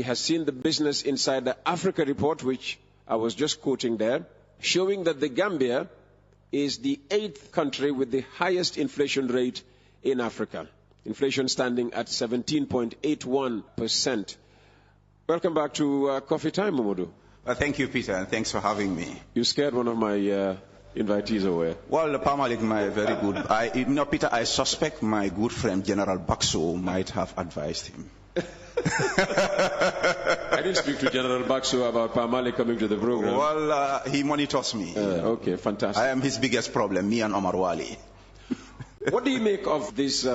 has seen the Business Insider Africa report, which I was just quoting there, showing that the Gambia is the 8th country with the highest inflation rate in Africa. Inflation standing at 17.81%. Welcome back to Coffee Time, Mamadou. Thank you, Peter, and thanks for having me. You scared one of my invitees away. Well, Parmalik, my very good. Peter, I suspect my good friend General Bakso might have advised him. I didn't speak to General Bakso about Parmalik coming to the program. Well, he monitors me. Okay, fantastic. I am his biggest problem, me and Omar Wali. What do you make of this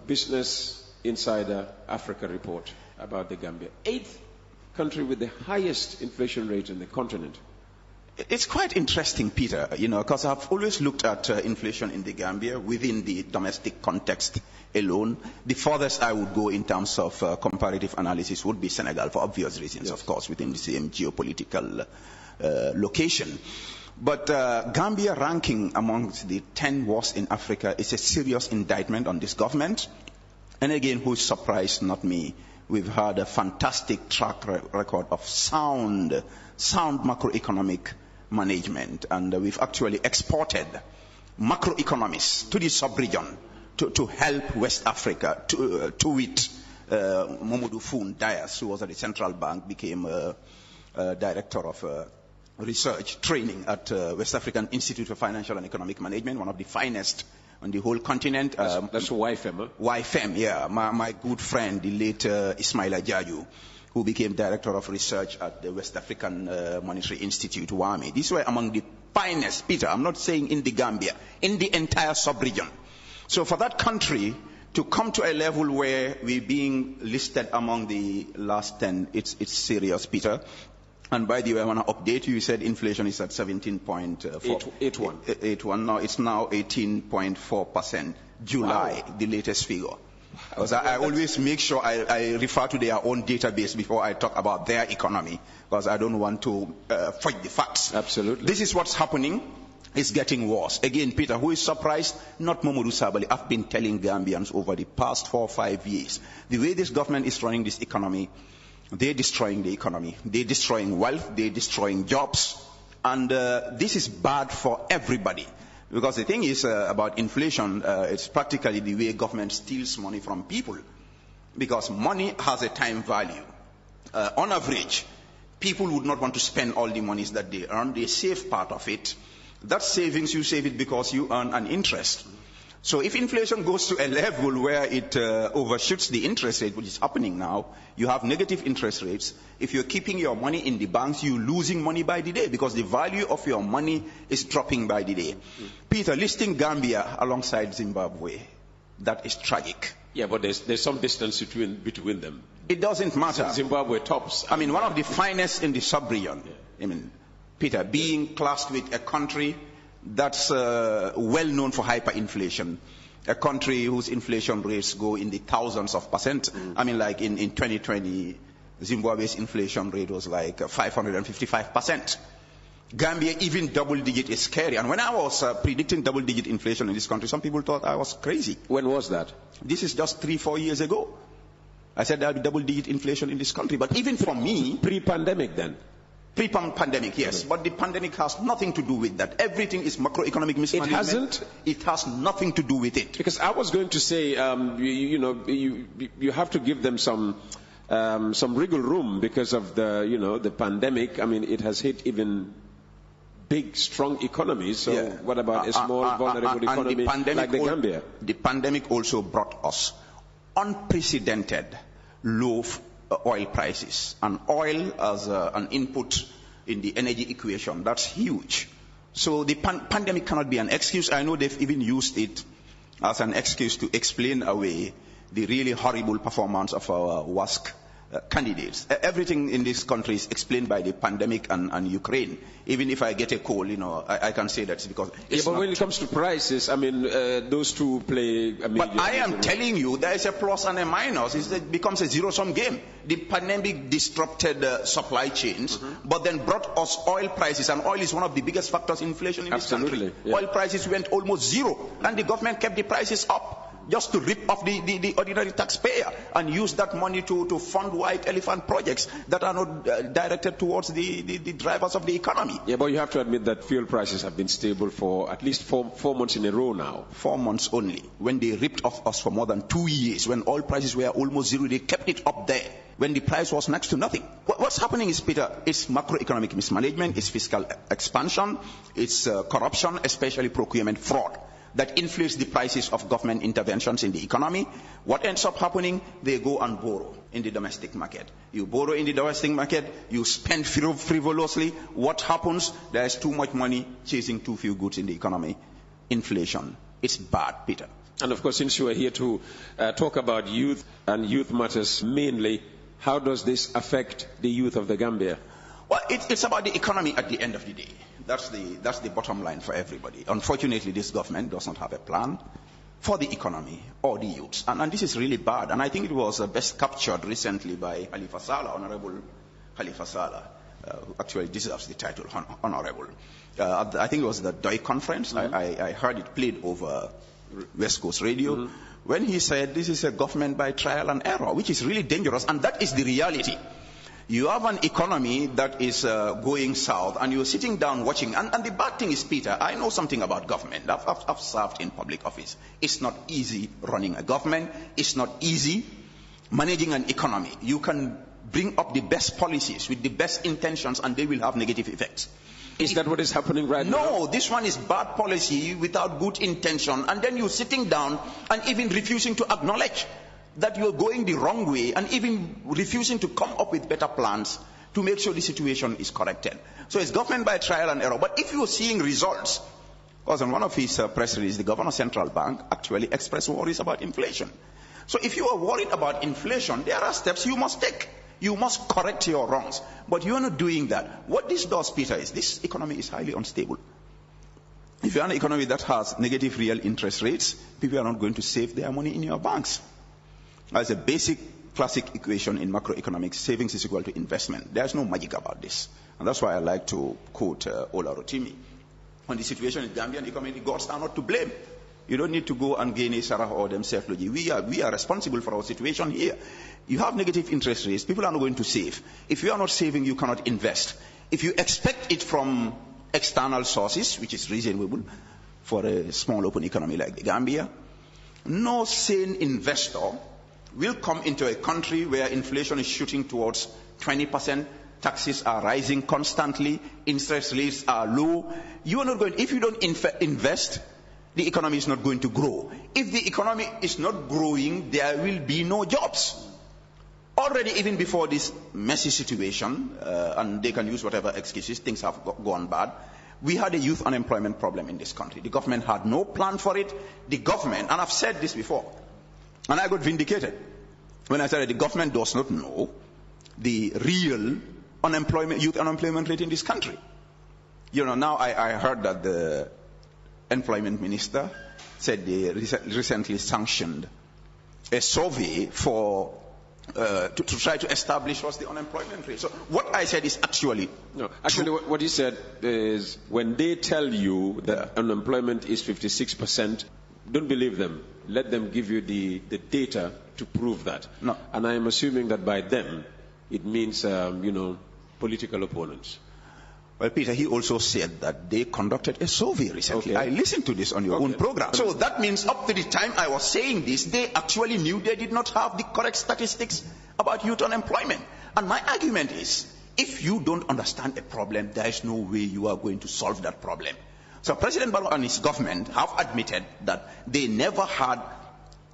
Business Insider Africa report about the Gambia? 8th country with the highest inflation rate in the continent. It's quite interesting, Peter, because I've always looked at inflation in the Gambia within the domestic context alone. The furthest I would go in terms of comparative analysis would be Senegal, for obvious reasons, yes, of course, within the same geopolitical location. But Gambia ranking amongst the 10 worst in Africa is a serious indictment on this government. And again, who's surprised? Not me. We've had a fantastic track record of sound macroeconomic management, and we've actually exported macroeconomists to the sub-region to help West Africa. To it, Mamadou Foun Dias, who was at the Central Bank, became director of research training at West African Institute for Financial and Economic Management, one of the finest on the whole continent. That's YFM, huh? YFM, yeah. My good friend, the late Ismaila Jaju, who became director of research at the West African Monetary Institute, WAMI. These were among the finest, Peter, I'm not saying in the Gambia, in the entire sub-region. So for that country to come to a level where we're being listed among the last 10, it's serious, Peter. And by the way, I want to update you. You said inflation is at 17.81. Now it's now 18.4%. July, wow, the latest figure. Because I always make sure I refer to their own database before I talk about their economy, because I don't want to fight the facts. Absolutely. This is what's happening. It's getting worse. Again, Peter, who is surprised? Not Mamadou Sabally. I've been telling Gambians over the past 4 or 5 years, the way this government is running this economy, they're destroying the economy. They're destroying wealth. They're destroying jobs. And this is bad for everybody. Because the thing is about inflation, it's practically the way government steals money from people. Because money has a time value. On average, people would not want to spend all the monies that they earn. They save part of it. That savings, you save it because you earn an interest. So if inflation goes to a level where it overshoots the interest rate, which is happening now, you have negative interest rates. If you're keeping your money in the banks, you're losing money by the day because the value of your money is dropping by the day. Peter, listing Gambia alongside Zimbabwe, that is tragic. Yeah, but there's some distance between them. It doesn't matter. Zimbabwe tops. I mean, one of the finest in the sub-region. Yeah. I mean, Peter, being classed with a country that's well known for hyperinflation, a country whose inflation rates go in the thousands of percent. I mean, like in 2020, Zimbabwe's inflation rate was like 555%. Gambia, even double-digit is scary. And when I was predicting double-digit inflation in this country, some people thought I was crazy. When was that? This is just 3-4 years ago. I said there'll be double-digit inflation in this country. But even for me... Pre-pandemic then? Pre-pandemic, yes. But the pandemic has nothing to do with that. Everything is macroeconomic mismanagement. It hasn't? It has nothing to do with it. Because I was going to say, you have to give them some wriggle room because of the pandemic. I mean, it has hit even big, strong economies. So yeah. What about a small, vulnerable economy like the Gambia? The pandemic also brought us unprecedented low oil prices, and oil as an input in the energy equation, that's huge. So the pandemic cannot be an excuse. I know they've even used it as an excuse to explain away the really horrible performance of our WASC candidates. Everything in this country is explained by the pandemic and Ukraine. Even if I get a call, I can say that's because it's but when it comes to prices, I mean, those two play a major. But I am telling you, there is a plus and a minus. It becomes a zero-sum game. The pandemic disrupted supply chains, but then brought us oil prices, and oil is one of the biggest factors in inflation in this country. Yeah. Oil prices went almost zero, and the government kept the prices up. just to rip off the ordinary taxpayer and use that money to fund white elephant projects that are not directed towards the drivers of the economy. Yeah, but you have to admit that fuel prices have been stable for at least four months in a row now. 4 months only. When they ripped off us for more than 2 years, when oil prices were almost zero, they kept it up there. When the price was next to nothing. What's happening is, Peter, it's macroeconomic mismanagement, it's fiscal expansion, it's corruption, especially procurement fraud, that inflates the prices of government interventions in the economy. What ends up happening? They go and borrow in the domestic market. You borrow in the domestic market, you spend frivolously. What happens? There is too much money chasing too few goods in the economy. Inflation. It's bad, Peter. And of course, since you are here to talk about youth and youth matters mainly, how does this affect the youth of the Gambia? Well, it's about the economy at the end of the day. That's the bottom line for everybody. Unfortunately, this government does not have a plan for the economy or the youths. And this is really bad. And I think it was best captured recently by Khalifa Sallah, Honorable Khalifa Sallah, who actually deserves the title, Honorable. I think it was the DOI conference. Mm-hmm. I heard it played over West Coast Radio. Mm-hmm. When he said this is a government by trial and error, which is really dangerous, and that is the reality. You have an economy that is going south, and you're sitting down watching. And the bad thing is, Peter, I know something about government. I've served in public office. It's not easy running a government. It's not easy managing an economy. You can bring up the best policies with the best intentions, and they will have negative effects. Is that what is happening right now? No, this one is bad policy without good intention. And then you're sitting down and even refusing to acknowledge that you're going the wrong way, and even refusing to come up with better plans to make sure the situation is corrected. So it's government by trial and error. But if you're seeing results, because on one of his press releases, the Governor Central Bank actually expressed worries about inflation. So if you are worried about inflation, there are steps you must take. You must correct your wrongs. But you are not doing that. What this does, Peter, is this economy is highly unstable. If you are an economy that has negative real interest rates, people are not going to save their money in your banks. As a basic classic equation in macroeconomics, savings is equal to investment. There's no magic about this. And that's why I like to quote Ola Rotimi. On the situation in Gambian economy, the gods are not to blame. You don't need to go and gain a Sarah or them self-logy. We are responsible for our situation here. You have negative interest rates. People are not going to save. If you are not saving, you cannot invest. If you expect it from external sources, which is reasonable for a small open economy like the Gambia, no sane investor will come into a country where inflation is shooting towards 20%, taxes are rising constantly, interest rates are low. You are not going. If you don't invest, the economy is not going to grow. If the economy is not growing, there will be no jobs. Already, even before this messy situation, and they can use whatever excuses, things have gone bad, we had a youth unemployment problem in this country. The government had no plan for it. The government, and I've said this before, and I got vindicated when I said that the government does not know the real youth unemployment rate in this country. You know, now I heard that the employment minister said they recently sanctioned a survey for to try to establish what's the unemployment rate. So what I said is actually what he said is, when they tell you that unemployment is 56%, don't believe them. Let them give you the data to prove that. No. And I am assuming that by them it means political opponents. Well, Peter, he also said that they conducted a survey recently. Okay. I listened to this on your own program. So that means up to the time I was saying this, they actually knew they did not have the correct statistics about youth unemployment. And my argument is, if you don't understand a problem, there is no way you are going to solve that problem. So President Barrow and his government have admitted that they never had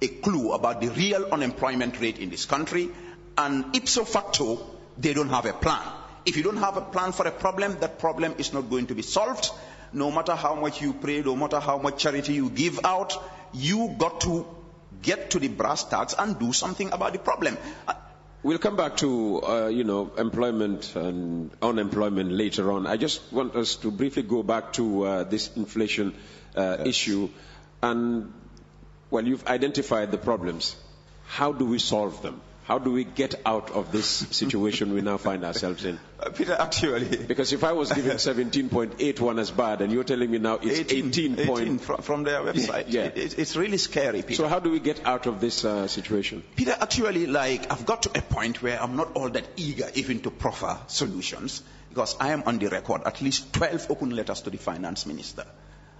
a clue about the real unemployment rate in this country, and ipso facto, they don't have a plan. If you don't have a plan for a problem, that problem is not going to be solved. No matter how much you pray, no matter how much charity you give out, you got to get to the brass tacks and do something about the problem. We'll come back to employment and unemployment later on. I just want us to briefly go back to this inflation issue. And, well, you've identified the problems. How do we solve them? How do we get out of this situation we now find ourselves in? Peter, actually... Because if I was given 17.81 as bad, and you're telling me now it's 18 from their website. Yeah. It's really scary, Peter. So how do we get out of this situation? Peter, actually, I've got to a point where I'm not all that eager even to proffer solutions, because I am on the record at least 12 open letters to the finance minister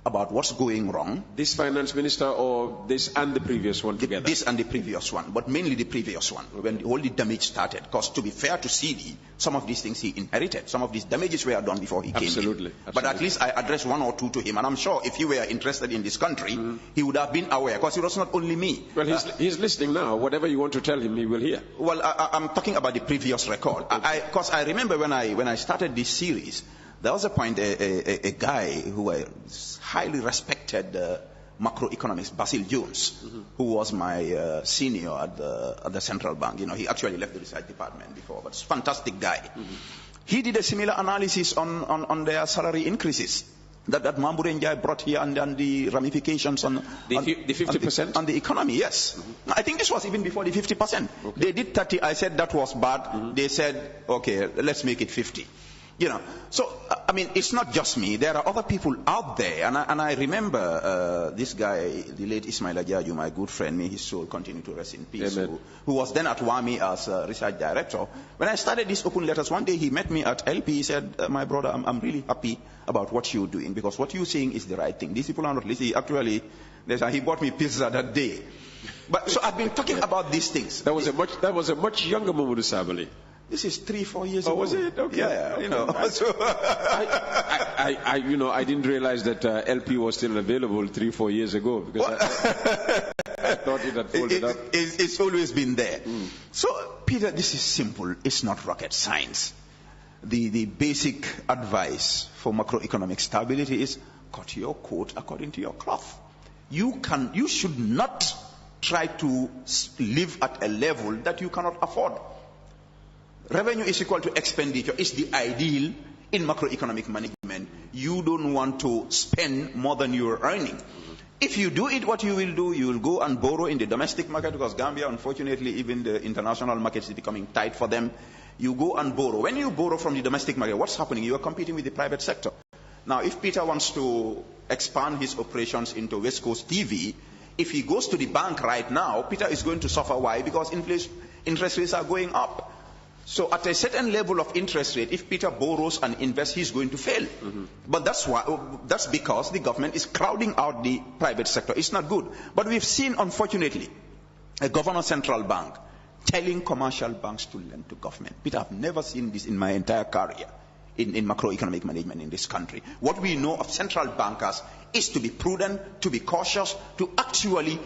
about what's going wrong. This finance minister, or this and the previous one together? This and the previous one, but mainly the previous one, when all the damage started. Because to be fair to CD, some of these things he inherited. Some of these damages were done before he came in. Absolutely. But at least I addressed one or two to him, and I'm sure if he were interested in this country, he would have been aware, because it was not only me. Well, he's listening now. Whatever you want to tell him, he will hear. Well, I'm talking about the previous record. Because I remember when I started this series, there was a point a guy who was highly respected macroeconomist, Basil Jones, who was my senior at the central bank. You know, he actually left the research department before, but fantastic guy. He did a similar analysis on their salary increases that Mambu Njai brought here, and the ramifications on the 50% on the economy. Yes, I think this was even before the 50%. Okay. They did 30. I said that was bad. They said, okay, let's make it 50. You know, so I mean, it's not just me. There are other people out there, and I remember this guy, the late Ismail Ajaju, my good friend, may his soul continue to rest in peace, who was then at WAMI as research director. When I started these open letters, one day he met me at LP. He said, "My brother, I'm really happy about what you're doing, because what you're saying is the right thing. These people are not listening." Actually, he bought me pizza that day. But so I've been talking about these things. That was a much younger Mamadou Sabally. This is 3-4 years ago. Was it? Okay. Yeah, okay. You know. I didn't realize that LP was still available 3-4 years ago, because I thought it had folded up. It's always been there. So, Peter, this is simple. It's not rocket science. The basic advice for macroeconomic stability is cut your coat according to your cloth. You should not try to live at a level that you cannot afford. Revenue is equal to expenditure. It's the ideal in macroeconomic management. You don't want to spend more than you're earning. If you do it, what you will do, you will go and borrow in the domestic market, because Gambia, unfortunately, even the international market is becoming tight for them. You go and borrow. When you borrow from the domestic market, what's happening? You are competing with the private sector. Now, if Peter wants to expand his operations into West Coast TV, if he goes to the bank right now, Peter is going to suffer. Why? Because interest rates are going up. So at a certain level of interest rate, if Peter borrows and invests, he's going to fail. But that's because the government is crowding out the private sector. It's not good. But we've seen, unfortunately, a governor central bank telling commercial banks to lend to government. Peter, I've never seen this in my entire career in macroeconomic management in this country. What we know of central bankers is to be prudent, to be cautious, to actually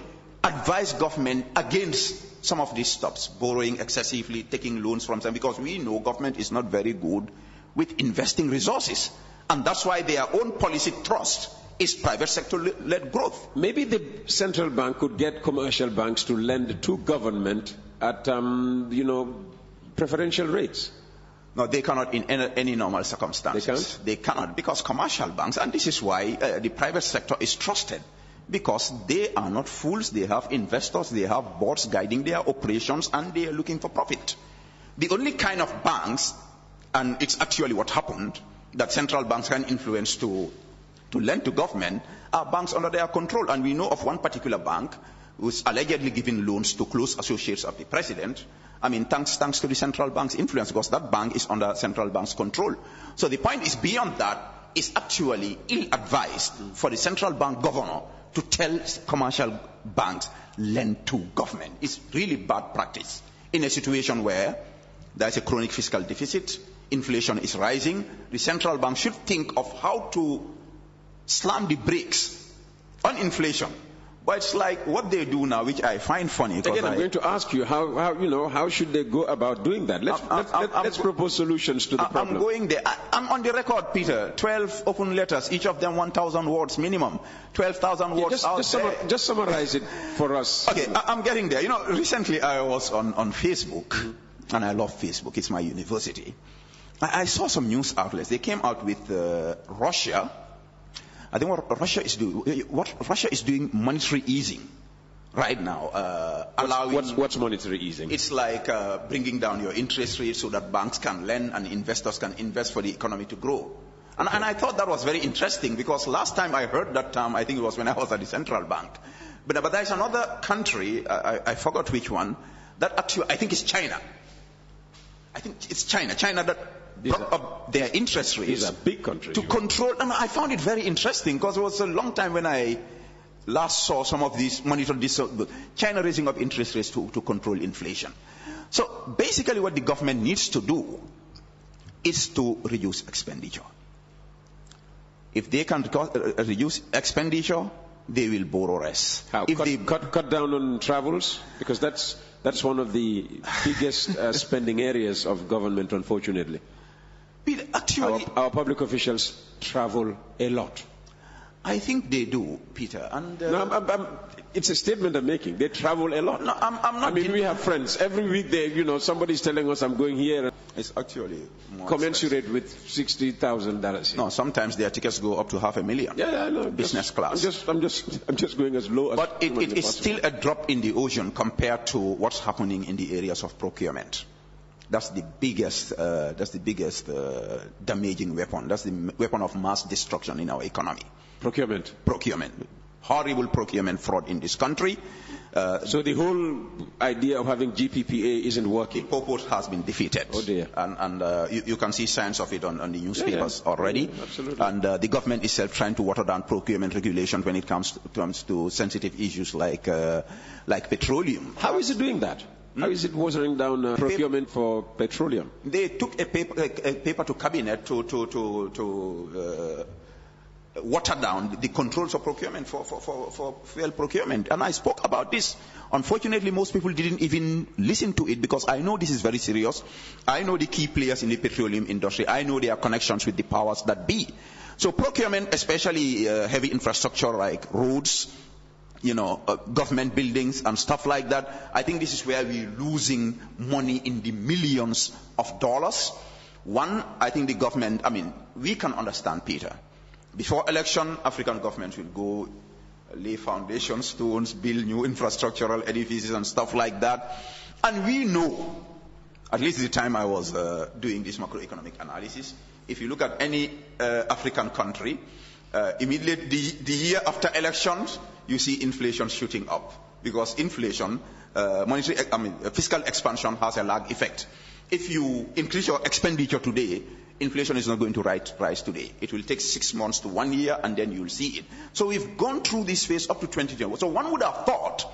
advise government against some of these stops, borrowing excessively, taking loans from them, because we know government is not very good with investing resources. And that's why their own policy thrust is private sector-led growth. Maybe the central bank could get commercial banks to lend to government at, preferential rates. No, they cannot in any normal circumstances. They can't? They cannot, because commercial banks, and this is why the private sector is trusted, because they are not fools. They have investors, they have boards guiding their operations, and they are looking for profit. The only kind of banks, and it's actually what happened, that central banks can influence to lend to government, are banks under their control. And we know of one particular bank who's allegedly giving loans to close associates of the president. I mean, thanks to the central bank's influence, because that bank is under central bank's control. So the point is, beyond that, it's actually ill-advised for the central bank governor to tell commercial banks lend to government. It's really bad practice. In a situation where there's a chronic fiscal deficit, inflation is rising, the central bank should think of how to slam the brakes on inflation. But it's like what they do now, which I find funny. Again, I'm going to ask you how should they go about doing that? Let's propose solutions to the problem. I'm going there. I'm on the record, Peter. 12 open letters, each of them 1,000 words minimum. 12,000 words just summarize it for us. Okay, I'm getting there. Recently I was on Facebook, and I love Facebook. It's my university. I saw some news outlets. They came out with Russia. I think what Russia is doing monetary easing. right now, allowing... What's monetary easing? It's like bringing down your interest rate so that banks can lend and investors can invest for the economy to grow. And I thought that was very interesting, because last time I heard that term, I think it was when I was at the central bank. But there's another country, I forgot which one, that actually, I think it's China. I think it's China. China that brought up their interest rates. These are big countries. To control, and I found it very interesting, because it was a long time when I last saw some of these, monitored this, China raising up interest rates to control inflation. So basically what the government needs to do is to reduce expenditure. If they can reduce expenditure, they will borrow less. How? Cut down on travels? Because that's one of the biggest spending areas of government, unfortunately. Actually, our public officials travel a lot. I think they do, Peter. And no, it's a statement I'm making. They travel a lot. No, I'm not. I mean, we have friends. Every week, somebody's telling us, I'm going here. It's actually more commensurate with $60,000. No, sometimes their tickets go up to $500,000. Yeah, I know. Business class. I'm just going as low as. But it is still a drop in the ocean compared to what's happening in the areas of procurement. That's the biggest damaging weapon. That's the weapon of mass destruction in our economy. Procurement. Horrible procurement fraud in this country. So the whole idea of having GPPA isn't working. The purpose has been defeated. Oh dear. And you can see signs of it on the newspapers already. Yeah, absolutely. And the government itself trying to water down procurement regulation when it comes to sensitive issues like petroleum. How is it doing that? How is it watering down procurement for petroleum? They took a paper to cabinet to water down the controls of procurement for fuel procurement. And I spoke about this. Unfortunately, most people didn't even listen to it, because I know this is very serious. I know the key players in the petroleum industry. I know their connections with the powers that be. So procurement, especially heavy infrastructure like roads, government buildings and stuff like that, I think this is where we're losing money in the millions of dollars. One, I think the government, we can understand, Peter. Before election, African governments will go lay foundation stones, build new infrastructural edifices and stuff like that. And we know, at least the time I was doing this macroeconomic analysis, if you look at any African country, immediately the year after elections, you see inflation shooting up. Because inflation, fiscal expansion has a lag effect. If you increase your expenditure today, inflation is not going to rise today. It will take 6 months to 1 year, and then you'll see it. So we've gone through this phase up to 2020. So one would have thought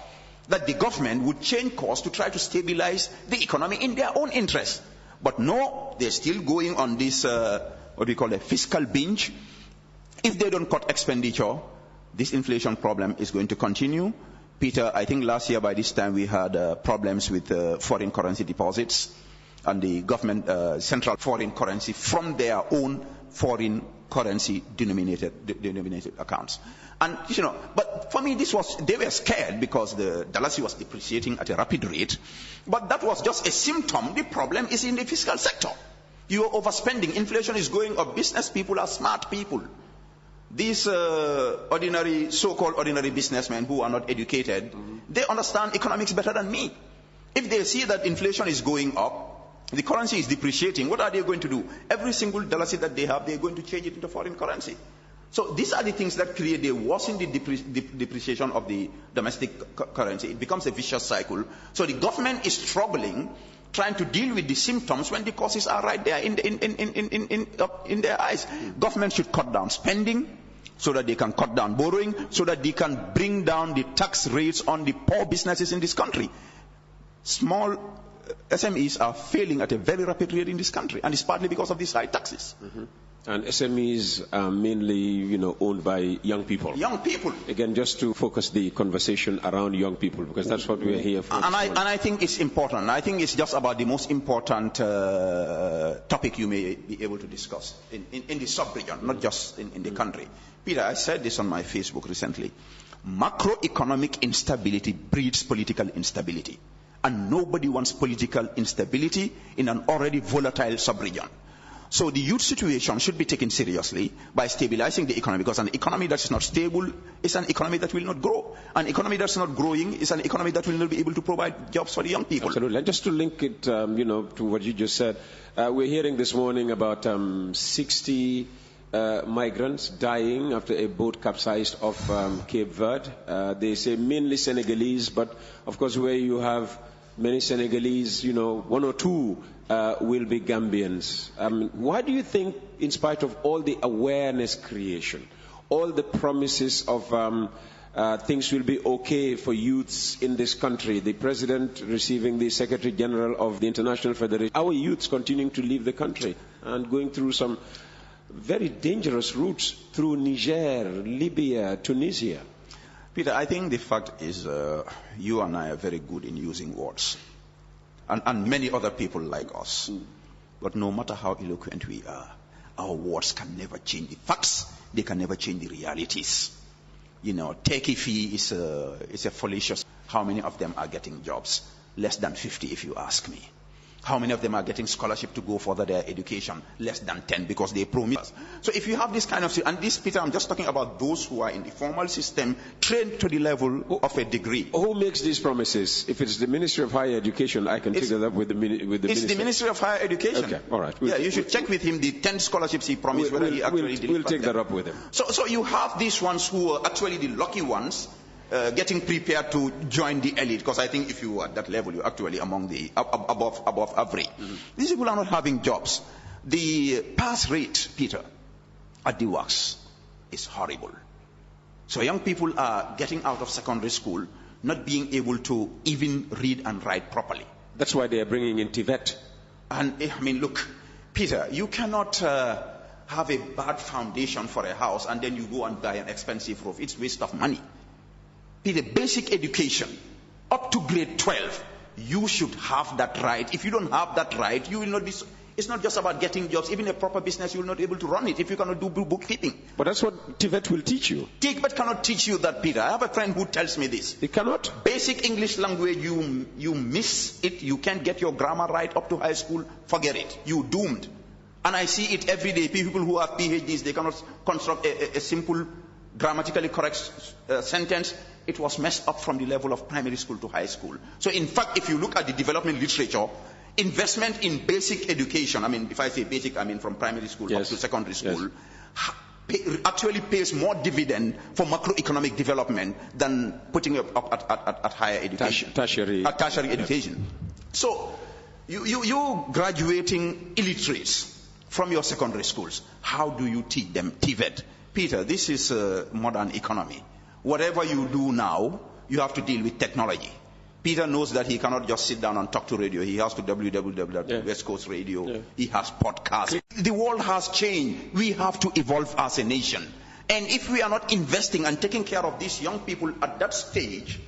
that the government would change course to try to stabilize the economy in their own interest. But no, they're still going on this, what we call a fiscal binge. If they don't cut expenditure, this inflation problem is going to continue. Peter, I think last year by this time we had problems with foreign currency deposits. And the government central foreign currency from their own foreign currency denominated accounts. And but for me they were scared because the dollar was depreciating at a rapid rate. But that was just a symptom. The problem is in the fiscal sector. You are overspending. Inflation is going up. Business people are smart people. These so-called ordinary businessmen who are not educated, they understand economics better than me. If they see that inflation is going up, the currency is depreciating, what are they going to do? Every single dollar that they have, they're going to change it into foreign currency. So these are the things that create, they worsen the depreciation of the domestic currency. It becomes a vicious cycle. So the government is struggling, trying to deal with the symptoms when the causes are right there in their eyes. Government should cut down spending so that they can cut down borrowing, so that they can bring down the tax rates on the poor businesses in this country. Small SMEs are failing at a very rapid rate in this country, and it's partly because of these high taxes. And SMEs are mainly, owned by young people. Young people. Again, just to focus the conversation around young people, because that's what we're here for. And I think it's important. I think it's just about the most important topic you may be able to discuss in the sub-region, not just in the country. Peter, I said this on my Facebook recently. Macroeconomic instability breeds political instability. And nobody wants political instability in an already volatile sub-region. So the youth situation should be taken seriously by stabilizing the economy, because an economy that is not stable is an economy that will not grow. An economy that's not growing is an economy that will not be able to provide jobs for the young people. Absolutely. And just to link it, to what you just said, we're hearing this morning about 60 migrants dying after a boat capsized off Cape Verde. They say mainly Senegalese, but of course where you have many Senegalese, one or two will be Gambians. Why do you think, in spite of all the awareness creation, all the promises of things will be okay for youths in this country, the president receiving the Secretary General of the International Federation, our youths continuing to leave the country and going through some very dangerous routes through Niger, Libya, Tunisia? Peter, I think the fact is you and I are very good in using words, and many other people like us. But no matter how eloquent we are, our words can never change the facts. They can never change the realities. Turkey fee is a fallacious. How many of them are getting jobs? Less than 50, if you ask me. How many of them are getting scholarship to go further their education? Less than 10, because they promise. So if you have this kind of, and this, Peter, I'm just talking about those who are in the formal system, trained to the level of a degree. Who makes these promises? If it's the Ministry of Higher Education, I can take that up with the Ministry. It's the Ministry of Higher Education. Okay, all right. You should check with him the 10 scholarships he promised, whether he actually delivered. We'll take that up with him. So you have these ones who are actually the lucky ones, getting prepared to join the elite, because I think if you are at that level, you're actually among the above average. These people are not having jobs. The pass rate, Peter, at the works is horrible. So young people are getting out of secondary school not being able to even read and write properly. That's why they are bringing in TVET. And I mean, look, Peter, you cannot have a bad foundation for a house and then you go and buy an expensive roof. It's waste of money. The basic education up to grade 12, you should have that right. If you don't have that right, you will not be. It's not just about getting jobs. Even a proper business, you will not be able to run it if you cannot do bookkeeping. But that's what TVET will teach you. TVET cannot teach you that, Peter. I have a friend who tells me this. It cannot. Basic English language, you miss it. You can't get your grammar right up to high school. Forget it. You doomed. And I see it every day. People who have PhDs, they cannot construct a simple grammatically correct sentence. It was messed up from the level of primary school to high school. So in fact, if you look at the development literature, investment in basic education, I mean, if I say basic, I mean from primary school up to secondary school, actually pays more dividend for macroeconomic development than putting it up at higher education. Tertiary education. So you graduating illiterates from your secondary schools, how do you teach them TVET? Peter, this is a modern economy. Whatever you do now, you have to deal with technology. Peter knows that he cannot just sit down and talk to radio. He has to West Coast Radio. Yeah. He has podcasts. The world has changed. We have to evolve as a nation. And if we are not investing and taking care of these young people at that stage,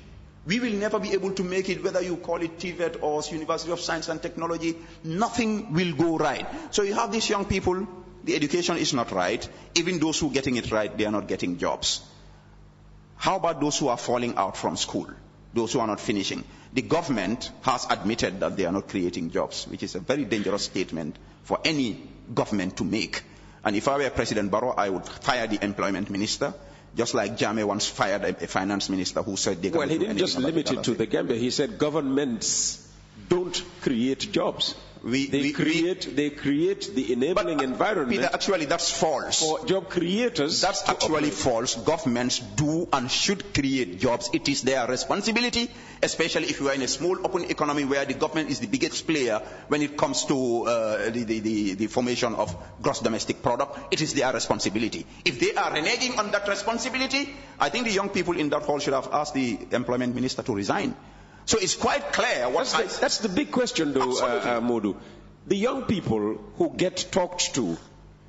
we will never be able to make it, whether you call it TVET or University of Science and Technology. Nothing will go right. So you have these young people, the education is not right. Even those who are getting it right, they are not getting jobs. How about those who are falling out from school? Those who are not finishing? The government has admitted that they are not creating jobs, which is a very dangerous statement for any government to make. And if I were President Barrow, I would fire the employment minister, just like Jammeh once fired a finance minister who said they Well, he didn't just limit it to the Gambia. He said governments don't create jobs. They create the enabling environment. Peter, actually, that's false. For job creators. That's actually false. Governments do and should create jobs. It is their responsibility, especially if you are in a small open economy where the government is the biggest player when it comes to the formation of gross domestic product. It is their responsibility. If they are reneging on that responsibility, I think the young people in that hall should have asked the employment minister to resign. So it's quite clear. That's the big question, though, Modu. The young people who get talked to,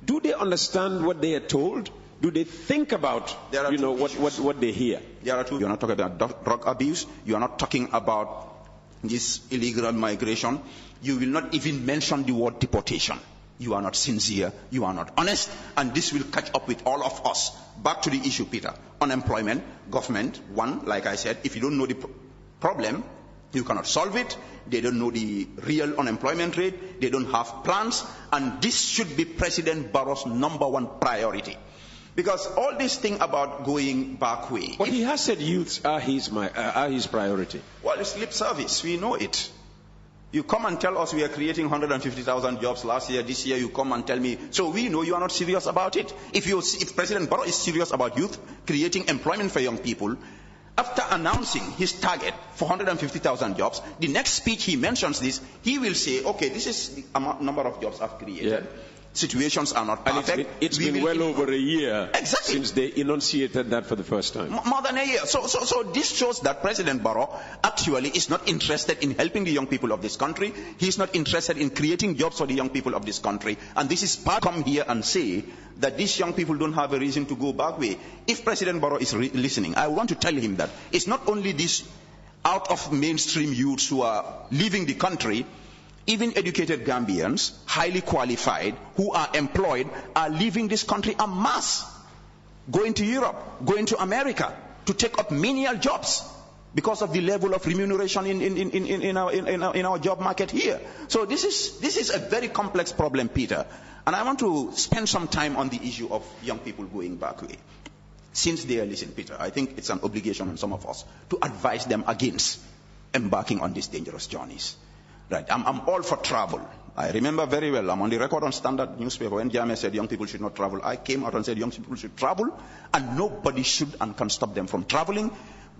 do they understand what they are told? Do they think about, what they hear? There are two. You are not talking about drug abuse. You are not talking about this illegal migration. You will not even mention the word deportation. You are not sincere. You are not honest. And this will catch up with all of us. Back to the issue, Peter. Unemployment, government, one, like I said, if you don't know the problem, You cannot solve it. They don't know the real unemployment rate. They don't have plans. And this should be President Barrow's #1 priority. Because all this thing about going back way. Well, he has said youths are his priority. Well, it's lip service. We know it. You come and tell us we are creating 150,000 jobs last year. This year you come and tell me. So we know you are not serious about it. If President Barrow is serious about youth, creating employment for young people, after announcing his target for 150,000 jobs, the next speech he mentions this, he will say, okay, this is the number of jobs I've created. Yeah. Situations are not perfect. And it's been well over a year since they enunciated that for the first time. More than a year. So this shows that President Barrow actually is not interested in helping the young people of this country. He is not interested in creating jobs for the young people of this country. And this is part come here and say that these young people don't have a reason to go back way. If President Barrow is listening, I want to tell him that it's not only these out of mainstream youths who are leaving the country. Even educated Gambians, highly qualified, who are employed, are leaving this country en masse, going to Europe, going to America, to take up menial jobs because of the level of remuneration in our job market here. So this is a very complex problem, Peter. And I want to spend some time on the issue of young people going back way. Since they are listening, Peter, I think it's an obligation on some of us to advise them against embarking on these dangerous journeys. Right, I'm all for travel. I remember very well, I'm on the record on Standard newspaper when Jammeh said young people should not travel. I came out and said young people should travel, and nobody should and can stop them from traveling.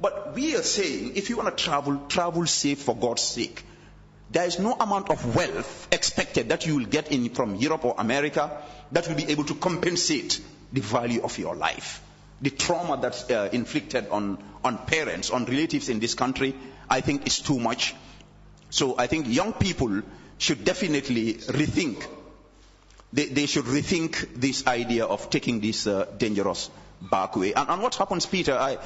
But we are saying, if you want to travel, travel safe for God's sake. There is no amount of wealth expected that you will get in from Europe or America that will be able to compensate the value of your life. The trauma that's inflicted on parents, on relatives in this country, I think is too much. So I think young people should definitely rethink. They should rethink this idea of taking this dangerous back way. And what happens, Peter,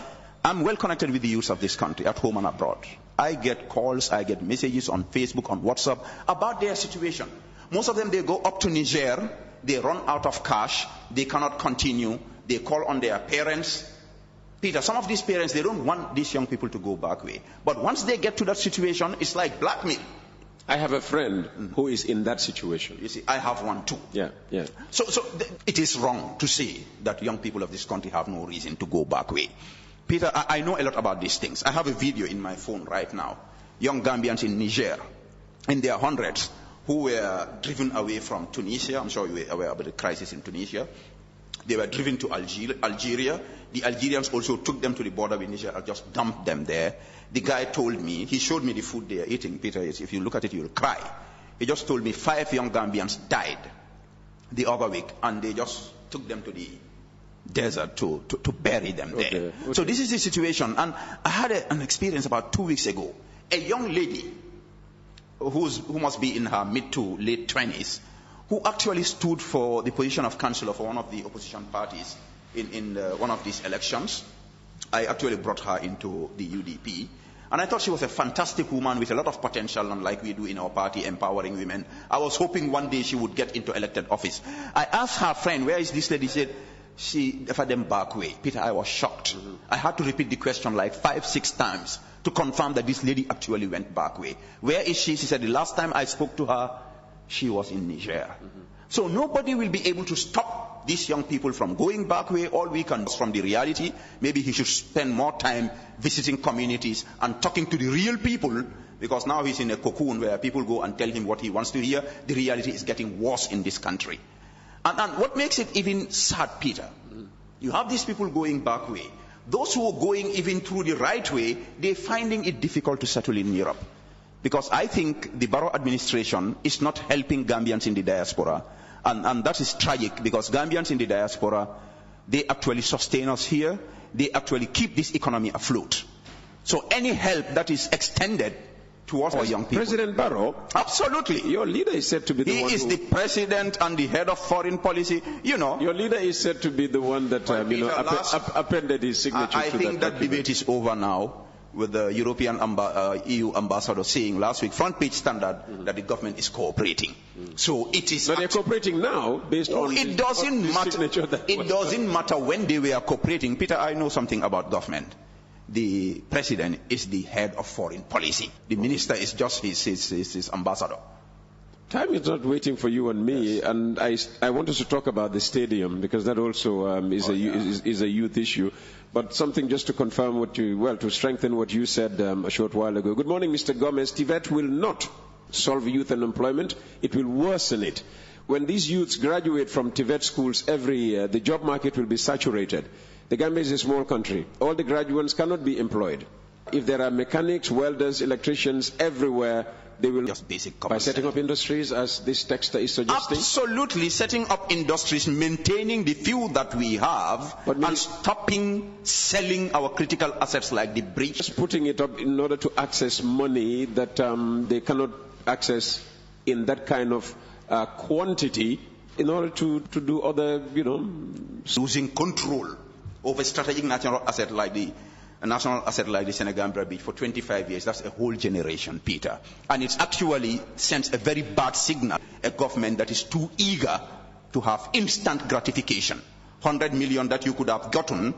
I'm well connected with the youth of this country, at home and abroad. I get calls, I get messages on Facebook, on WhatsApp, about their situation. Most of them, they go up to Niger, they run out of cash, they cannot continue, they call on their parents. Peter, some of these parents, they don't want these young people to go back way. But once they get to that situation, it's like blackmail. I have a friend who is in that situation. You see, I have one too. Yeah. So it is wrong to say that young people of this country have no reason to go back way. Peter, I know a lot about these things. I have a video in my phone right now. Young Gambians in Niger, in their hundreds, who were driven away from Tunisia. I'm sure you were aware about the crisis in Tunisia. They were driven to Algeria. The Algerians also took them to the border with Niger and just dumped them there. The guy told me, he showed me the food they are eating. Peter, if you look at it, you'll cry. He just told me 5 young Gambians died the other week, and they just took them to the desert to bury them there. Okay. So this is the situation. And I had an experience about 2 weeks ago. A young lady who must be in her mid to late 20s, who actually stood for the position of councillor for one of the opposition parties in one of these elections. I actually brought her into the UDP. And I thought she was a fantastic woman with a lot of potential, and like we do in our party, empowering women. I was hoping one day she would get into elected office. I asked her friend, where is this lady? She said, she left them back way. Peter, I was shocked. I had to repeat the question like 5-6 times to confirm that this lady actually went back way. Where is she? She said, the last time I spoke to her, she was in Niger. So nobody will be able to stop these young people from going back way. All we can from the reality. Maybe he should spend more time visiting communities and talking to the real people, because now he's in a cocoon where people go and tell him what he wants to hear. The reality is getting worse in this country. And what makes it even sad, Peter, you have these people going back way. Those who are going even through the right way, they're finding it difficult to settle in Europe. Because I think the Barrow administration is not helping Gambians in the diaspora. And that is tragic, because Gambians in the diaspora, they actually sustain us here. They actually keep this economy afloat. So any help that is extended towards our young people. President Barrow? Absolutely. Your leader is said to be the one He is the president and the head of foreign policy. You know. Your leader is said to be the one that appended his signature to that document. I think that debate is over now, with the European EU ambassador saying last week, front page Standard, that the government is cooperating. So it is. But they're cooperating now based on it doesn't matter. It doesn't matter when they were cooperating. Peter, I know something about government. the president is the head of foreign policy. The minister is just his ambassador. Time is not waiting for you and me, yes. And I wanted to talk about the stadium because that also is a youth issue. But something just to confirm to strengthen what you said a short while ago. Good morning, Mr. Gomez. TVET will not solve youth unemployment. It will worsen it. When these youths graduate from TVET schools every year, the job market will be saturated. The Gambia is a small country. All the graduates cannot be employed. If there are mechanics, welders, electricians everywhere, they will just basic by setting up industries, as this text is suggesting. Absolutely, setting up industries, maintaining the few that we have, and stopping selling our critical assets like the bridge. Just putting it up in order to access money that they cannot access in that kind of quantity, in order to do other, losing control over strategic national asset like the Senegambia Beach for 25 years. That's a whole generation, Peter. And it actually sends a very bad signal. A government that is too eager to have instant gratification. 100 million that you could have gotten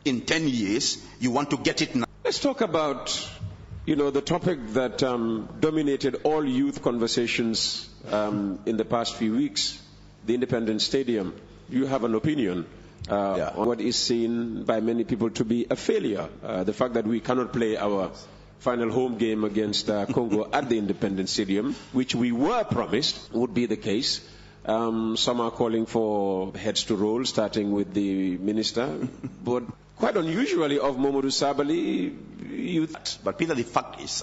in 10 years, you want to get it now. Let's talk about, the topic that dominated all youth conversations in the past few weeks, the Independence Stadium. You have an opinion on what is seen by many people to be a failure. The fact that we cannot play our final home game against Congo at the Independence Stadium, which we were promised would be the case. Some are calling for heads to roll, starting with the minister. But quite unusually of Momodu Sabally, But Peter, the fact is,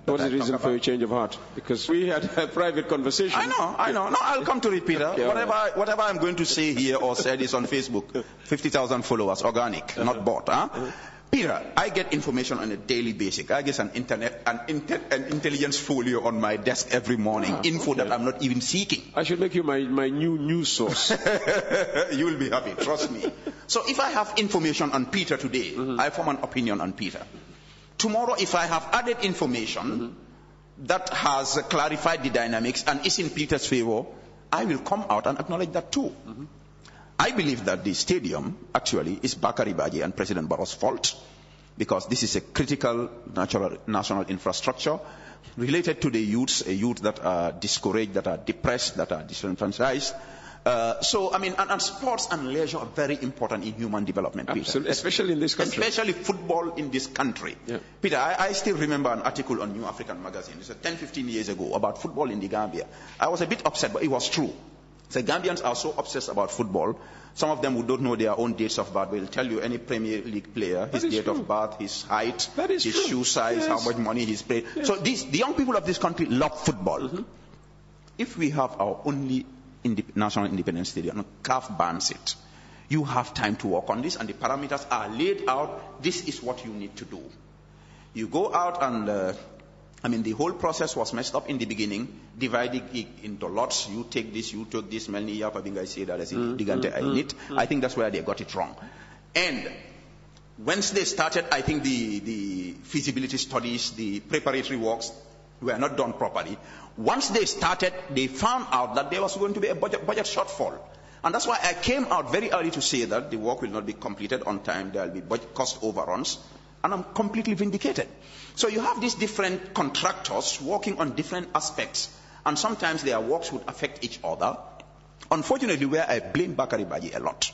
what's the reason for your change of heart? Because we had a private conversation. I know. No, I'll come to it, Peter. Whatever I'm going to say here or said is on Facebook. 50,000 followers, organic, not bought. Peter, I get information on a daily basis. I get an intelligence folio on my desk every morning, info that I'm not even seeking. I should make you my new news source. You will be happy, trust me. So if I have information on Peter today, I form an opinion on Peter. Tomorrow, if I have added information that has clarified the dynamics and is in Peter's favor, I will come out and acknowledge that too. I believe that the stadium actually is Bakari Baji and President Barrow's fault, because this is a critical national infrastructure related to the youths, youth that are discouraged, that are depressed, that are disenfranchised. And sports and leisure are very important in human development, Peter. Absolutely, especially in this country. Especially football in this country. Yeah. Peter, I still remember an article on New African magazine, it's 10-15 years ago, about football in the Gambia. I was a bit upset, but it was true. The Gambians are so obsessed about football. Some of them who don't know their own dates of birth will tell you any Premier League player, his date of birth, his height, his shoe size, how much money he's paid. Yes. So the young people of this country love football. If we have our only national independence stadium, CAF bans it. You have time to work on this, and the parameters are laid out. This is what you need to do. You go out and the whole process was messed up in the beginning, dividing it into lots. You take this, you take this, I think that's where they got it wrong. And once they started, I think the feasibility studies, the preparatory works were not done properly. Once they started, they found out that there was going to be a budget shortfall. And that's why I came out very early to say that the work will not be completed on time. There will be budget cost overruns. And I'm completely vindicated. So you have these different contractors working on different aspects, and sometimes their works would affect each other. Unfortunately, where I blame Bakari Baji a lot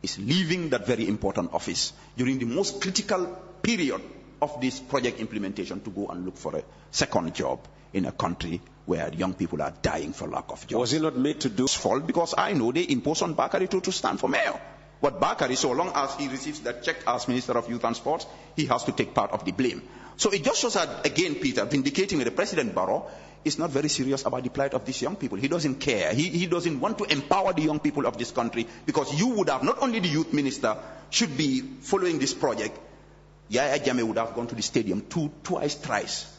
is leaving that very important office during the most critical period of this project implementation to go and look for a second job in a country where young people are dying for lack of jobs. Was he not made to do his fault? Because I know they imposed on Bakari to stand for mayor. But Bakari, so long as he receives that check as Minister of Youth and Sports, he has to take part of the blame. So it just shows that, again, Peter, vindicating the President Barrow is not very serious about the plight of these young people. He doesn't care. He doesn't want to empower the young people of this country, because you would have, not only the youth minister should be following this project, Yaya Jammeh would have gone to the stadium thrice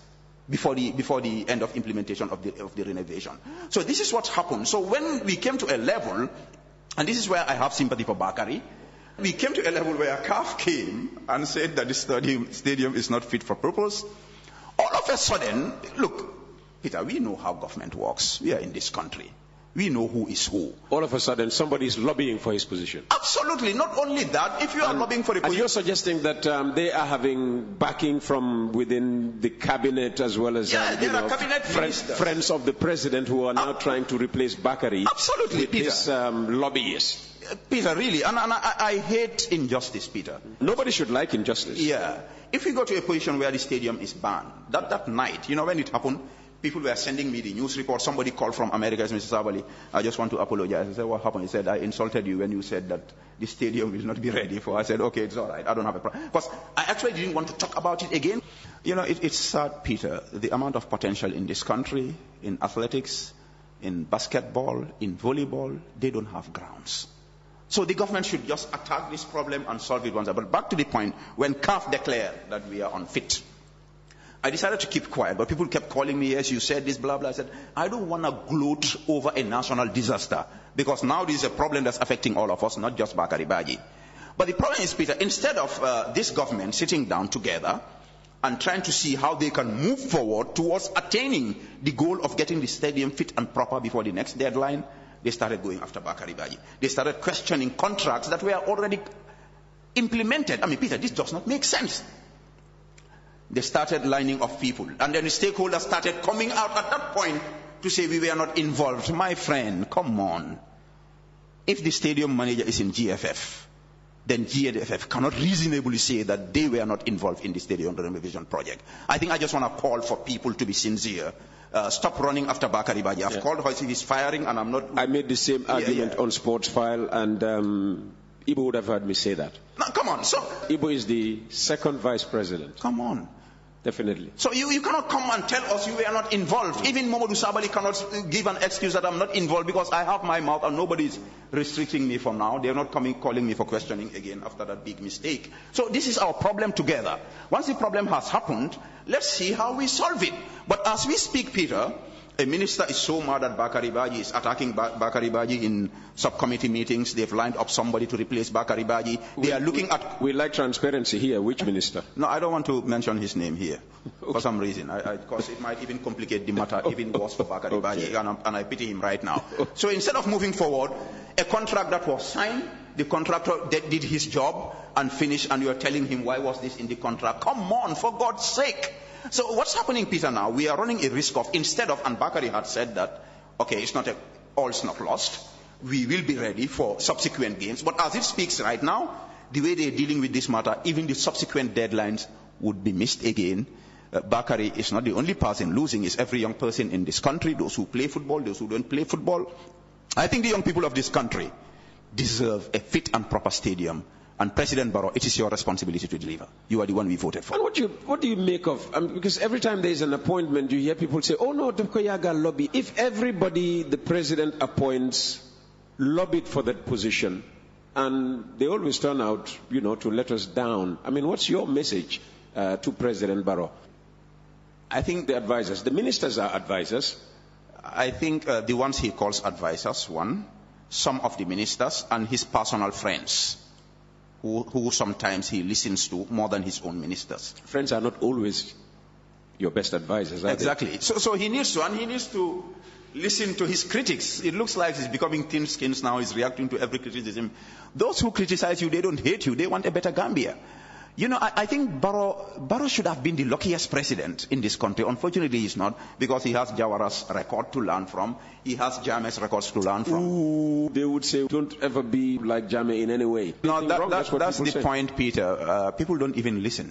before the end of implementation of the renovation. So this is what happened. So when we came to a level, and this is where I have sympathy for Bakari, we came to a level where CAF came and said that the stadium is not fit for purpose. All of a sudden, look, Peter, we know how government works. We are in this country. We know who is who. All of a sudden, somebody is lobbying for his position. Absolutely. Not only that, if you are lobbying for a position... And you're suggesting that they are having backing from within the cabinet as well as there are cabinet friends of the president who are now trying to replace Bakari. Absolutely, with Peter. This lobbyists. Peter, really. And I hate injustice, Peter. Nobody should like injustice. Yeah. If we go to a position where the stadium is banned, that night, when it happened, people were sending me the news report. Somebody called from America, Mr. Sabally, I just want to apologize. I said, what happened? He said, I insulted you when you said that the stadium will not be ready for. I said, okay, it's all right. I don't have a problem. Because I actually didn't want to talk about it again. It's sad, Peter, the amount of potential in this country, in athletics, in basketball, in volleyball, they don't have grounds. So the government should just attack this problem and solve it once. But back to the point, when CAF declared that we are unfit, I decided to keep quiet, but people kept calling me, yes, you said this, blah, blah. I said, I don't want to gloat over a national disaster, because now this is a problem that's affecting all of us, not just Bakari Baji. But the problem is, Peter, instead of this government sitting down together and trying to see how they can move forward towards attaining the goal of getting the stadium fit and proper before the next deadline, they started going after Bakari Baji. They started questioning contracts that were already implemented. I mean, Peter, this does not make sense. They started lining up people. And then the stakeholders started coming out at that point to say we were not involved. My friend, come on. If the stadium manager is in GFF, then GFF cannot reasonably say that they were not involved in the stadium renovation project. I think I just want to call for people to be sincere. Stop running after Bakari Baji. I've called Hoisi, he's firing, and I'm not... I made the same argument on Sports File, and Ibo would have heard me say that. No, come on. So Ibo is the second vice president. Come on. Definitely. So you cannot come and tell us you were not involved. Even Mamadou Sabally cannot give an excuse that I'm not involved because I have my mouth and nobody is restricting me from now. They're not calling me for questioning again after that big mistake. So this is our problem together. Once the problem has happened, let's see how we solve it. But as we speak, Peter, a minister is so mad that Bakari Baji is attacking Bakari Baji in subcommittee meetings. They've lined up somebody to replace Bakari Baji. They are looking at... We like transparency here. Which minister? No, I don't want to mention his name here for some reason. Because it might even complicate the matter even worse for Bakari Baji. And I pity him right now. So instead of moving forward, a contract that was signed, the contractor did his job and finished, and you are telling him, why was this in the contract? Come on, for God's sake. So what's happening, Peter, now? We are running a risk of, instead of, and Bakari had said that, okay, all's not lost. We will be ready for subsequent games. But as it speaks right now, the way they're dealing with this matter, even the subsequent deadlines would be missed again. Bakari is not the only person losing. It's every young person in this country, those who play football, those who don't play football. I think the young people of this country deserve a fit and proper stadium. And President Barrow, it is your responsibility to deliver. You are the one we voted for. And what do you make of, because every time there is an appointment, you hear people say, oh no, Dubkoyaga lobby. If everybody the president appoints lobbied for that position, and they always turn out, to let us down. I mean, what's your message to President Barrow? I think the advisors, the ministers are advisors. I think the ones he calls advisors, one, some of the ministers, and his personal friends. Who sometimes he listens to more than his own ministers. Friends are not always your best advisors, are exactly. they? So he needs to listen to his critics. It looks like he's becoming thin-skinned now. He's reacting to every criticism. Those who criticize you, they don't hate you. They want a better Gambia. I think Barrow should have been the luckiest president in this country. Unfortunately, he's not, because he has Jawara's record to learn from. He has Jammeh's records to learn from. Ooh, they would say, don't ever be like Jammeh in any way. No, that's the point, Peter. People don't even listen.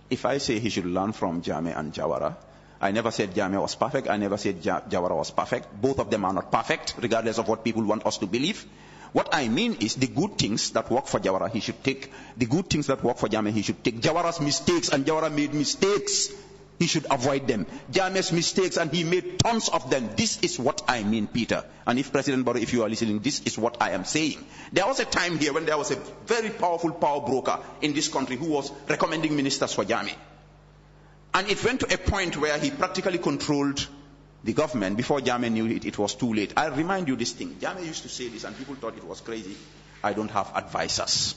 If I say he should learn from Jammeh and Jawara, I never said Jammeh was perfect. I never said Jawara was perfect. Both of them are not perfect, regardless of what people want us to believe. What I mean is the good things that work for Jawara, he should take. The good things that work for Jammeh, he should take. Jawara's mistakes, and Jawara made mistakes, he should avoid them. Jammeh's mistakes, and he made tons of them. This is what I mean, Peter. And if President Barrow, if you are listening, this is what I am saying. There was a time here when there was a very powerful power broker in this country who was recommending ministers for Jammeh. And it went to a point where he practically controlled the government. Before Jammeh knew it, it was too late. I remind you this thing. Jammeh used to say this and people thought it was crazy. I don't have advisors.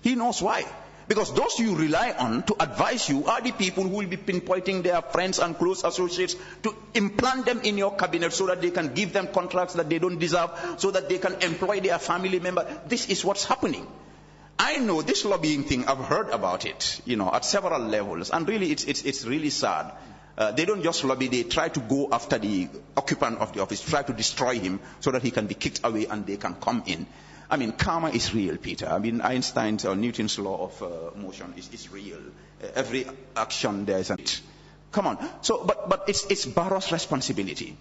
He knows why. Because those you rely on to advise you are the people who will be pinpointing their friends and close associates to implant them in your cabinet so that they can give them contracts that they don't deserve, so that they can employ their family member. This is what's happening. I know this lobbying thing, I've heard about it, at several levels, and really it's really sad. They don't just lobby, they try to go after the occupant of the office, try to destroy him so that he can be kicked away and they can come in. I mean, karma is real, Peter. I mean, Einstein's or Newton's law of motion is real. Every action there is come on. So, but it's Barrow's responsibility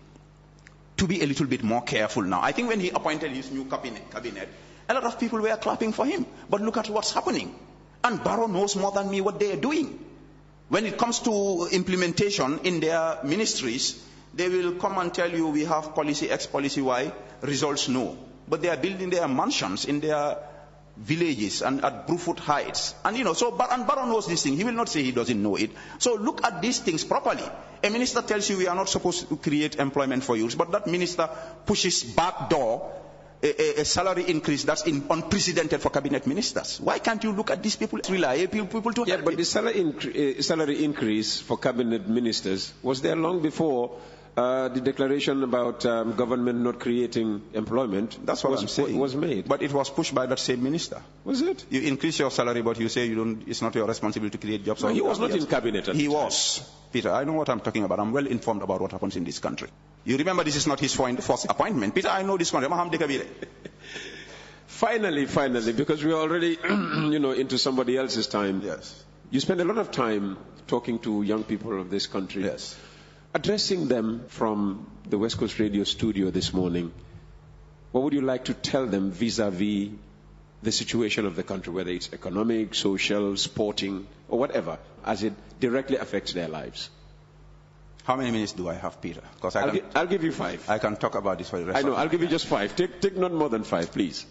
to be a little bit more careful now. I think when he appointed his new cabinet, a lot of people were clapping for him. But look at what's happening. And Barrow knows more than me what they are doing. When it comes to implementation in their ministries, they will come and tell you we have policy X, policy Y, results no. But they are building their mansions in their villages and at Bruford Heights. And and Barrow knows this thing. He will not say he doesn't know it. So look at these things properly. A minister tells you we are not supposed to create employment for youths, but that minister pushes back door a salary increase that's unprecedented for cabinet ministers. Why can't you look at these people, reliable people to help? But the salary increase for cabinet ministers was there long before the declaration about government not creating employment. That's what I'm saying. Was made. But it was pushed by that same minister. Was it? You increase your salary, but you say it's not your responsibility to create jobs. No, he was not in cabinet at the time. He was. Peter, I know what I'm talking about. I'm well informed about what happens in this country. You remember this is not his first appointment. Peter, I know this country. Finally, because we're already, into somebody else's time. Yes. You spend a lot of time talking to young people of this country. Yes. Addressing them from the West Coast Radio studio this morning, what would you like to tell them vis-a-vis the situation of the country, whether it's economic, social, sporting, or whatever, as it directly affects their lives? How many minutes do I have, Peter? Because I'll give you 5. I can talk about this for the rest of the I know, I'll give you just 5. Take not more than 5, please.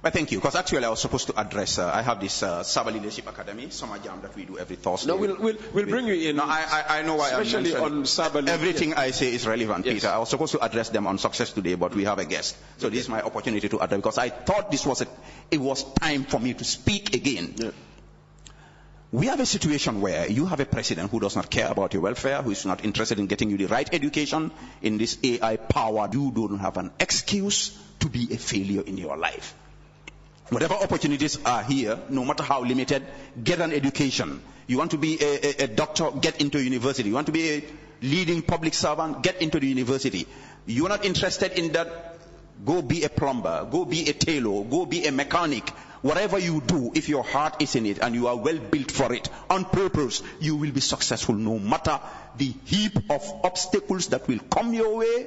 Well, thank you. Because actually I was supposed to address, I have this Sabally Leadership Academy, summer jam that we do every Thursday. No, we'll bring you in. No, I know why especially on Sabally. Everything I say is relevant, yes. Peter. I was supposed to address them on Success today, but we have a guest. So this is my opportunity to address, because I thought it was time for me to speak again. Yeah. We have a situation where you have a president who does not care about your welfare, who is not interested in getting you the right education in this AI power. You don't have an excuse to be a failure in your life. Whatever opportunities are here, no matter how limited, get an education. You want to be a doctor, get into university. You want to be a leading public servant, get into the university. You're not interested in that, go be a plumber, go be a tailor, go be a mechanic. Whatever you do, if your heart is in it and you are well built for it, on purpose, you will be successful no matter the heap of obstacles that will come your way.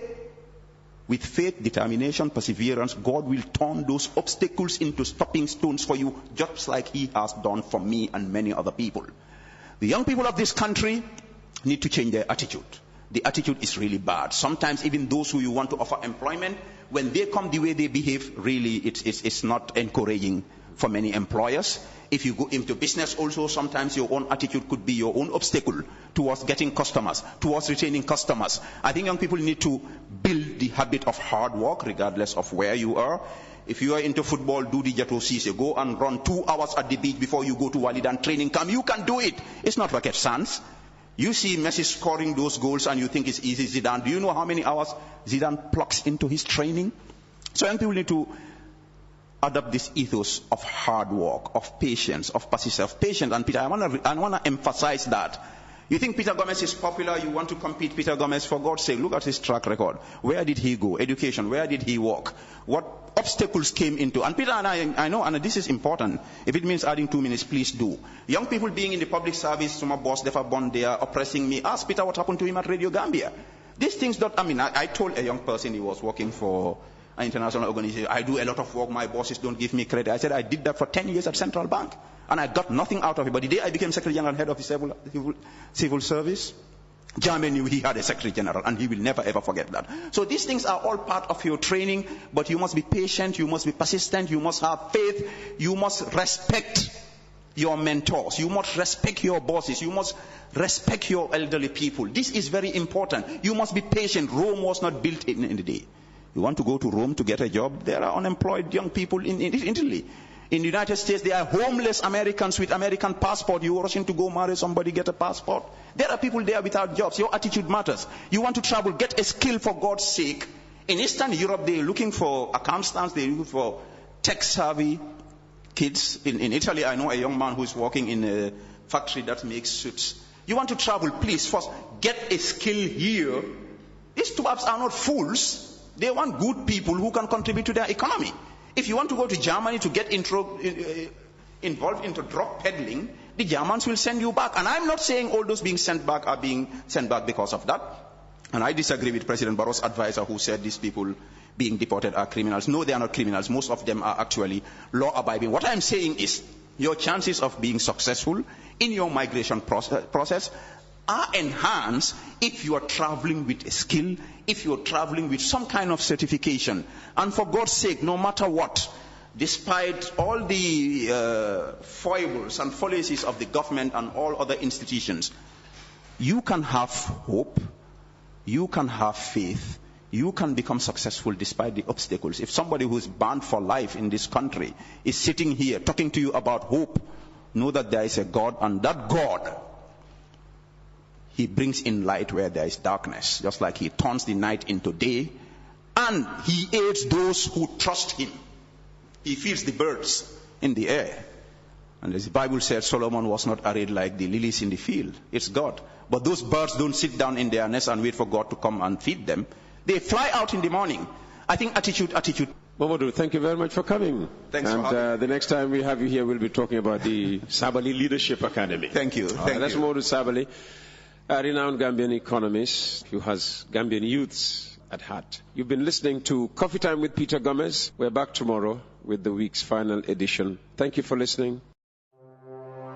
With faith, determination, perseverance, God will turn those obstacles into stepping stones for you, just like He has done for me and many other people. The young people of this country need to change their attitude. The attitude is really bad. Sometimes even those who you want to offer employment, when they come the way they behave, really it's not encouraging for many employers. If you go into business also, sometimes your own attitude could be your own obstacle towards getting customers, towards retaining customers. I think young people need to build the habit of hard work regardless of where you are. If you are into football, do the Jato Cisse. Go and run 2 hours at the beach before you go to Walidan training camp. You can do it. It's not rocket science. You see Messi scoring those goals and you think it's easy. Zidane, do you know how many hours Zidane plugs into his training? So young people need to adopt this ethos of hard work, of patience, of persistence, of patience. And Peter, I want to emphasize that. You think Peter Gomez is popular, you want to compete Peter Gomez, for God's sake, look at his track record. Where did he go? Education, where did he work? What obstacles came into? And Peter and I know, and this is important. If it means adding 2 minutes, please do. Young people being in the public service, some boss, they are born there, oppressing me. Ask Peter what happened to him at Radio Gambia. These things I told a young person, he was working for an international organization, I do a lot of work, my bosses don't give me credit. I said I did that for 10 years at Central Bank, and I got nothing out of it. But the day I became Secretary General, head of the civil service, Jammeh knew he had a Secretary General, and he will never ever forget that. So these things are all part of your training, but you must be patient, you must be persistent, you must have faith, you must respect your mentors, you must respect your bosses, you must respect your elderly people. This is very important. You must be patient. Rome was not built in a day. You want to go to Rome to get a job, there are unemployed young people in Italy. In the United States, there are homeless Americans with American passport. You are rushing to go marry somebody, get a passport. There are people there without jobs. Your attitude matters. You want to travel, get a skill for God's sake. In Eastern Europe, they're looking for accountants, they're looking for tech-savvy kids. In Italy, I know a young man who's working in a factory that makes suits. You want to travel, please first get a skill here. These Tubabs are not fools. They want good people who can contribute to their economy. If you want to go to Germany to get involved into drug peddling, the Germans will send you back. And I'm not saying all those being sent back are being sent back because of that. And I disagree with President Barros's advisor who said these people being deported are criminals. No, they are not criminals. Most of them are actually law-abiding. What I'm saying is your chances of being successful in your migration process are enhanced if you are traveling with a skill, if you are traveling with some kind of certification. And for God's sake, no matter what, despite all the foibles and fallacies of the government and all other institutions, you can have hope, you can have faith, you can become successful despite the obstacles. If somebody who's banned for life in this country is sitting here talking to you about hope, know that there is a God, and that God, He brings in light where there is darkness, just like He turns the night into day, and He aids those who trust Him. He feeds the birds in the air. And as the Bible says, Solomon was not arrayed like the lilies in the field. It's God. But those birds don't sit down in their nest and wait for God to come and feed them. They fly out in the morning. I think attitude. Mamadou, thank you very much for coming. Thanks for having me. The next time we have you here, we'll be talking about the Sabally Leadership Academy. Thank you. That's Mamadou Sabally, a renowned Gambian economist who has Gambian youths at heart. You've been listening to Coffee Time with Peter Gomez. We're back tomorrow with the week's final edition. Thank you for listening.